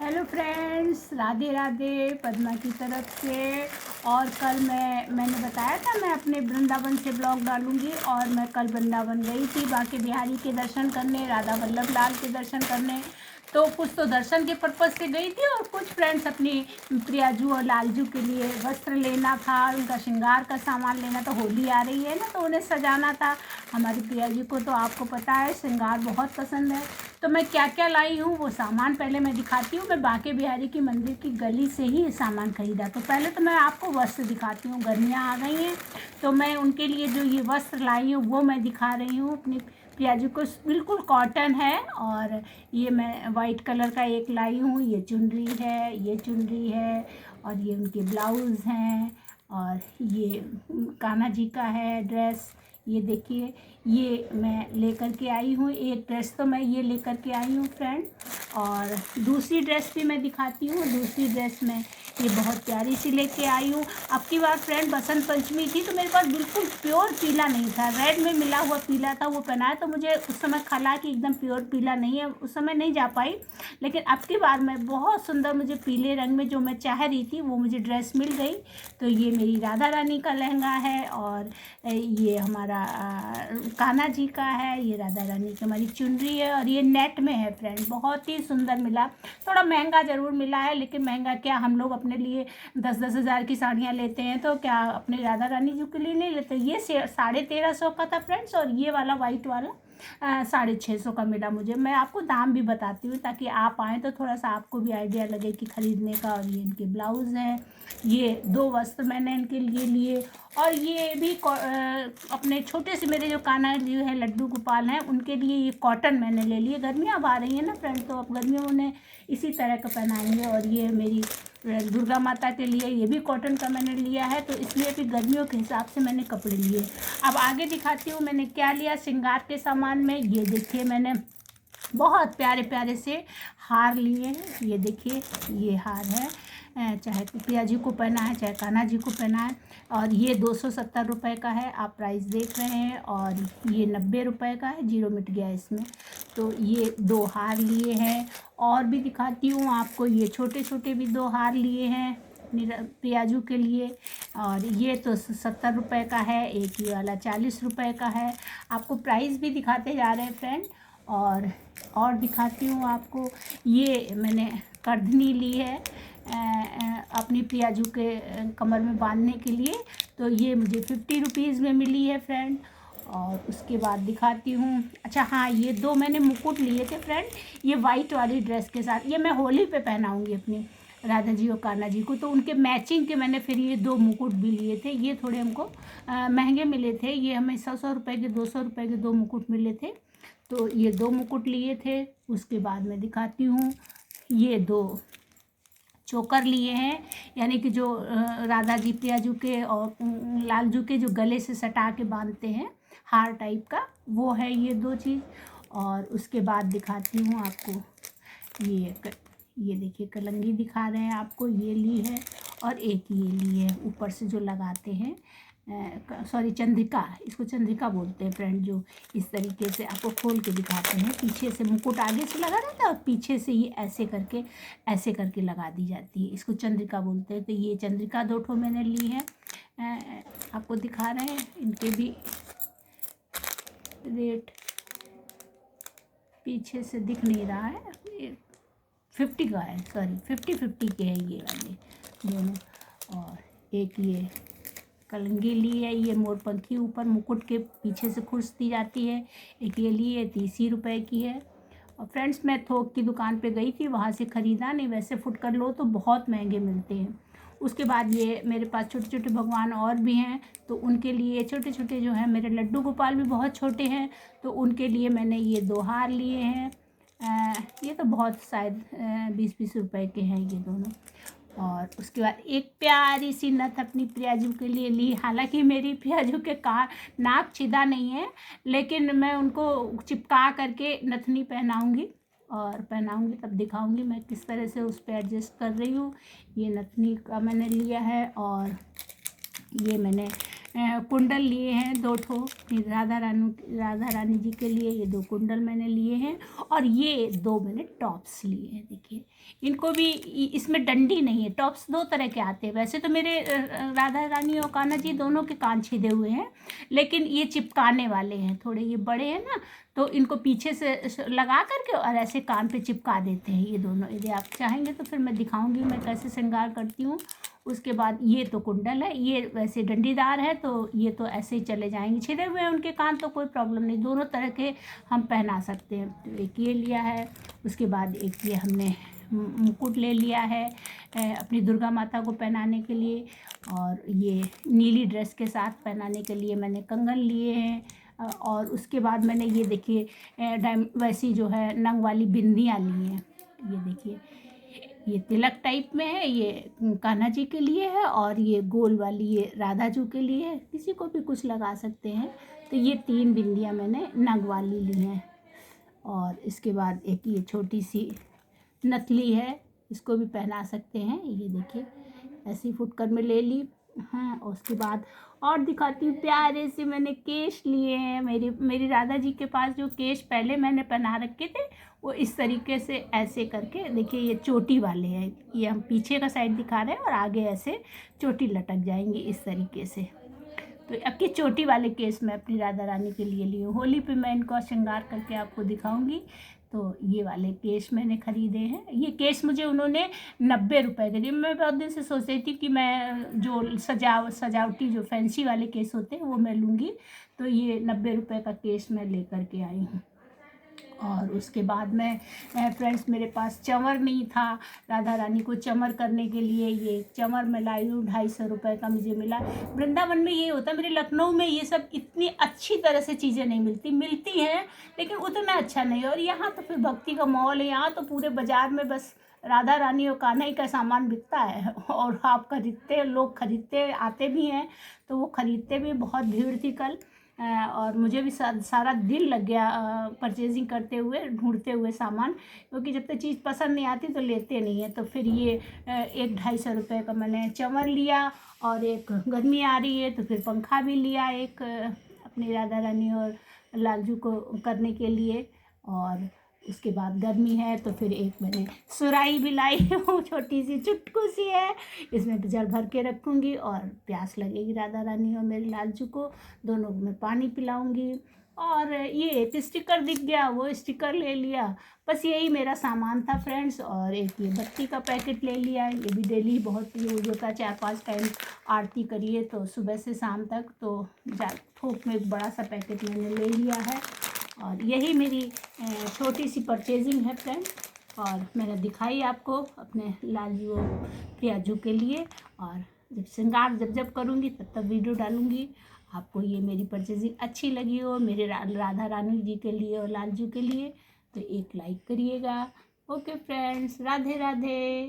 Hello friends, Radhe Radhe Padma की तरफ से। और कल मैंने बताया था मैं अपने वृंदावन से ब्लॉग डालूंगी। और मैं कल वृंदावन गई थी बांके बिहारी के दर्शन करने, राधा वल्लभ लाल के दर्शन करने। तो कुछ तो दर्शन के पर्पज़ से गई थी और कुछ फ्रेंड्स अपनी प्रियाजू और लालजू के लिए वस्त्र लेना था, उनका श्रृंगार का सामान लेना था। होली आ रही है ना, तो उन्हें सजाना था। हमारी प्रियाजू को तो आपको पता है श्रृंगार बहुत पसंद है। तो मैं क्या क्या लाई हूँ वो सामान पहले मैं दिखाती हूँ। मैं बांके बिहारी की मंदिर की गली से ही सामान खरीदा। तो पहले तो मैं आपको वस्त्र दिखाती हूँ। गर्मियाँ आ गई हैं तो मैं उनके लिए जो ये वस्त्र लाई हूँ वो मैं दिखा रही हूँ अपनी प्रियाजू को। बिल्कुल कॉटन है। और ये मैं वाइट कलर का एक लाई हूँ। ये चुनरी है, ये चुनरी है, और ये उनके ब्लाउज़ हैं। और ये कान्हा जी का है ड्रेस। ये देखिए, ये मैं लेकर के आई हूँ। एक ड्रेस तो मैं ये लेकर के आई हूँ फ्रेंड। और दूसरी ड्रेस भी मैं दिखाती हूँ। दूसरी ड्रेस में ये बहुत प्यारी सी लेके आई हूँ। अब की बार फ्रेंड बसंत पंचमी थी तो मेरे पास बिल्कुल प्योर पीला नहीं था, रेड में मिला हुआ पीला था, वो पहनाया। तो मुझे उस समय खला कि एकदम प्योर पीला नहीं है, उस समय नहीं जा पाई। लेकिन अब की बार मैं बहुत सुंदर, मुझे पीले रंग में जो मैं चाह रही थी वो मुझे ड्रेस मिल गई। तो ये मेरी राधा रानी का लहंगा है। और ये हमारा कान्हा जी का है। ये राधा रानी की हमारी चुनरी है और ये नेट में है फ्रेंड, बहुत ही सुंदर मिला। थोड़ा महंगा ज़रूर मिला है, लेकिन महंगा क्या, हम लोग अपने लिए 10-10 हज़ार की साड़ियाँ लेते हैं तो क्या अपने राधा रानी जी के लिए नहीं लेते। ये 1350 का था फ्रेंड्स। और ये वाला वाइट वाला 650 का मिला मुझे। मैं आपको दाम भी बताती हूँ ताकि आप आएँ तो थोड़ा सा आपको भी आइडिया लगे कि ख़रीदने का। और ये इनके ब्लाउज़ हैं। ये 2 वस्त्र मैंने इनके लिए लिए। और ये भी अपने छोटे से मेरे जो कान्हा जी हैं, लड्डू गोपाल हैं, उनके लिए ये कॉटन मैंने ले लिए। गर्मियाँ अब आ रही हैं ना फ्रेंड, तो अब गर्मियों में उन्हें इसी तरह का पहनाएंगे। और ये मेरी दुर्गा माता के लिए ये भी कॉटन का मैंने लिया है। तो इसलिए भी गर्मियों के हिसाब से मैंने कपड़े लिए। अब आगे दिखाती हूँ मैंने क्या लिया श्रृंगार के सामान में। ये देखिए, मैंने बहुत प्यारे प्यारे से हार लिए हैं। ये देखिए, ये हार है, चाहे प्रिया जी को पहना है चाहे कान्हा जी को पहना है। और ये 270 रुपये का है, आप प्राइस देख रहे हैं। और ये 90 रुपये का है, 0 मिट गया इसमें। तो ये 2 हार लिए हैं। और भी दिखाती हूँ आपको, ये छोटे छोटे भी 2 हार लिए हैं प्रियाजू के लिए। और ये तो 70 रुपये का है, एक ये वाला 40 रुपये का है। आपको प्राइस भी दिखाते जा रहे हैं फ्रेंड। और दिखाती हूँ आपको, ये मैंने करधनी ली है अपनी प्रियाजू के कमर में बांधने के लिए। तो ये मुझे 50 रुपीज़ में मिली है फ्रेंड। और उसके बाद दिखाती हूँ, अच्छा हाँ, ये 2 मैंने मुकुट लिए थे फ्रेंड, ये वाइट वाली ड्रेस के साथ। ये मैं होली पे पहनाऊँगी अपनी राधा जी और कान्हा जी को। तो उनके मैचिंग के मैंने फिर ये 2 मुकुट भी लिए थे। ये थोड़े हमको महंगे मिले थे, ये हमें 100 रुपये के 200 रुपये के 2 मुकुट मिले थे। तो ये 2 मुकुट लिए थे। उसके बाद मैं दिखाती हूँ, ये 2 चोकर लिए हैं, यानी कि जो राधा जी प्रियाजू के और लालजू के जो गले से सटा के बांधते हैं हार टाइप का, वो है ये 2 चीज़। और उसके बाद दिखाती हूँ आपको, ये देखिए कलंगी दिखा रहे हैं आपको, ये ली है। और एक ये ली है ऊपर से जो लगाते हैं, सॉरी चंद्रिका, इसको चंद्रिका बोलते हैं फ्रेंड, जो इस तरीके से आपको खोल के दिखाते हैं। पीछे से मुकुट आगे से लगा रहता है और पीछे से ये ऐसे करके लगा दी जाती है, इसको चंद्रिका बोलते हैं। तो ये चंद्रिका 2 ठो मैंने ली है। आपको दिखा रहे हैं, इनके भी रेट पीछे से दिख नहीं रहा है, 50 का है, सॉरी 50-50 के हैं ये वाले दोनों। और एक ये कलंगी ली है, ये मोरपंखी ऊपर मुकुट के पीछे से खुरसती जाती है। एक ये ली है, 30 रुपये की है। और फ्रेंड्स, मैं थोक की दुकान पे गई थी, वहाँ से ख़रीदा नहीं, वैसे फुटकर लो तो बहुत महंगे मिलते हैं। उसके बाद ये मेरे पास छोटे छोटे भगवान और भी हैं, तो उनके लिए छोटे छोटे जो हैं, मेरे लड्डू गोपाल भी बहुत छोटे हैं, तो उनके लिए मैंने ये 2 हार लिए हैं। ये तो बहुत शायद 20-20 रुपये के हैं ये दोनों। और उसके बाद एक प्यारी सी नथ अपनी प्रियाजू के लिए ली। हालांकि मेरी प्रियाजू के नाक छिदा नहीं है, लेकिन मैं उनको चिपका करके नथनी पहनाऊँगी। और पहनाऊँगी तब दिखाऊँगी मैं किस तरह से उस पर एडजस्ट कर रही हूँ। ये नथनी का मैंने लिया है। और ये मैंने कुंडल लिए हैं 2 ठो राधा रानी जी के लिए। ये 2 कुंडल मैंने लिए हैं और ये 2 मैंने टॉप्स लिए हैं। देखिए इनको भी इसमें डंडी नहीं है। टॉप्स 2 तरह के आते हैं। वैसे तो मेरे राधा रानी और कान्हा जी दोनों के कान छिदे हुए हैं, लेकिन ये चिपकाने वाले हैं। थोड़े ये बड़े हैं ना, तो इनको पीछे से लगा करके और ऐसे कान पे चिपका देते हैं ये दोनों। यदि आप चाहेंगे तो फिर मैं दिखाऊंगी मैं कैसे श्रृंगार करती हूँ। उसके बाद ये तो कुंडल है, ये वैसे डंडीदार है, तो ये तो ऐसे ही चले जाएंगे। छिदे हुए हैं उनके कान तो कोई प्रॉब्लम नहीं, दोनों तरह के हम पहना सकते हैं। तो एक ये लिया है, उसके बाद एक ये हमने मुकुट ले लिया है अपनी दुर्गा माता को पहनाने के लिए, और ये नीली ड्रेस के साथ पहनाने के लिए मैंने कंगन लिए हैं। और उसके बाद मैंने ये देखिए वैसी जो है नंग वाली बिंदियाँ ली हैं। ये देखिए ये तिलक टाइप में है, ये कान्हा जी के लिए है, और ये गोल वाली ये राधा जी के लिए है। किसी को भी कुछ लगा सकते हैं। तो ये 3 बिंदियाँ मैंने नग वाली ली हैं। और इसके बाद एक ये छोटी सी नथली है, इसको भी पहना सकते हैं। ये देखिए ऐसी फुटकर में ले ली। हाँ, उसके बाद और दिखाती हूँ। प्यारे से मैंने केश लिए हैं। मेरी राधा जी के पास जो केश पहले मैंने पहना रखे थे वो इस तरीके से ऐसे करके, देखिए ये चोटी वाले हैं। ये हम पीछे का साइड दिखा रहे हैं और आगे ऐसे चोटी लटक जाएंगी इस तरीके से। तो अब की चोटी वाले केस मैं अपनी राधा रानी के लिए ली हूँ। होली पे मैं इनको श्रृंगार करके आपको दिखाऊंगी। तो ये वाले केस मैंने ख़रीदे हैं। ये केस मुझे उन्होंने 90 रुपए के दिए। मैं बहुत दिन से सोच रही थी कि मैं जो सजावटी जो फैंसी वाले केस होते हैं वो मैं लूँगी। तो ये 90 रुपए का केस मैं लेकर के आई हूँ। और उसके बाद में फ्रेंड्स मेरे पास चंवर नहीं था। राधा रानी को चंवर करने के लिए ये चंवर मैं लाई हूँ, 250 रुपये का मुझे मिला। वृंदावन में ये होता है, मेरे लखनऊ में ये सब इतनी अच्छी तरह से चीज़ें नहीं मिलती हैं, लेकिन उतना अच्छा नहीं है। और यहाँ तो फिर भक्ति का माहौल है। यहाँ तो पूरे बाज़ार में बस राधा रानी और कान्हा ही का सामान बिकता है, और आप खरीदते, लोग खरीदते आते भी हैं, तो वो खरीदते भी। बहुत भीड़ थी कल, और मुझे भी सारा दिन लग गया परचेजिंग करते हुए, ढूंढते हुए सामान, क्योंकि जब तक चीज़ पसंद नहीं आती तो लेते नहीं है। तो फिर ये 1-250 रुपये का मैंने चंवर लिया, और एक गर्मी आ रही है तो फिर पंखा भी लिया एक अपनी राधा रानी और लालजू को करने के लिए। और उसके बाद गर्मी है तो फिर एक मैंने सुराही भी लाई हूँ, छोटी सी चुटकू सी है। इसमें जल भर के रखूँगी, और प्यास लगेगी राधा रानी और मेरे लालजू को, दोनों को मैं पानी पिलाऊँगी। और ये एक स्टिकर दिख गया, वो स्टिकर ले लिया। बस यही मेरा सामान था फ्रेंड्स। और एक ये बत्ती का पैकेट ले लिया। ये भी डेली बहुत यूज होता है, 4-5 टाइम आरती करिए तो सुबह से शाम तक, तो थोक में एक बड़ा सा पैकेट मैंने ले लिया है। और यही मेरी छोटी सी परचेजिंग है फ्रेंड्स। और मैंने दिखाई आपको अपने लालजू और प्याजू के लिए। और जब श्रृंगार जब करूँगी तब वीडियो डालूँगी। आपको ये मेरी परचेजिंग अच्छी लगी हो मेरे राधा रानी जी के लिए और लालजू के लिए, तो एक लाइक करिएगा। Okay friends, Radhe Radhe.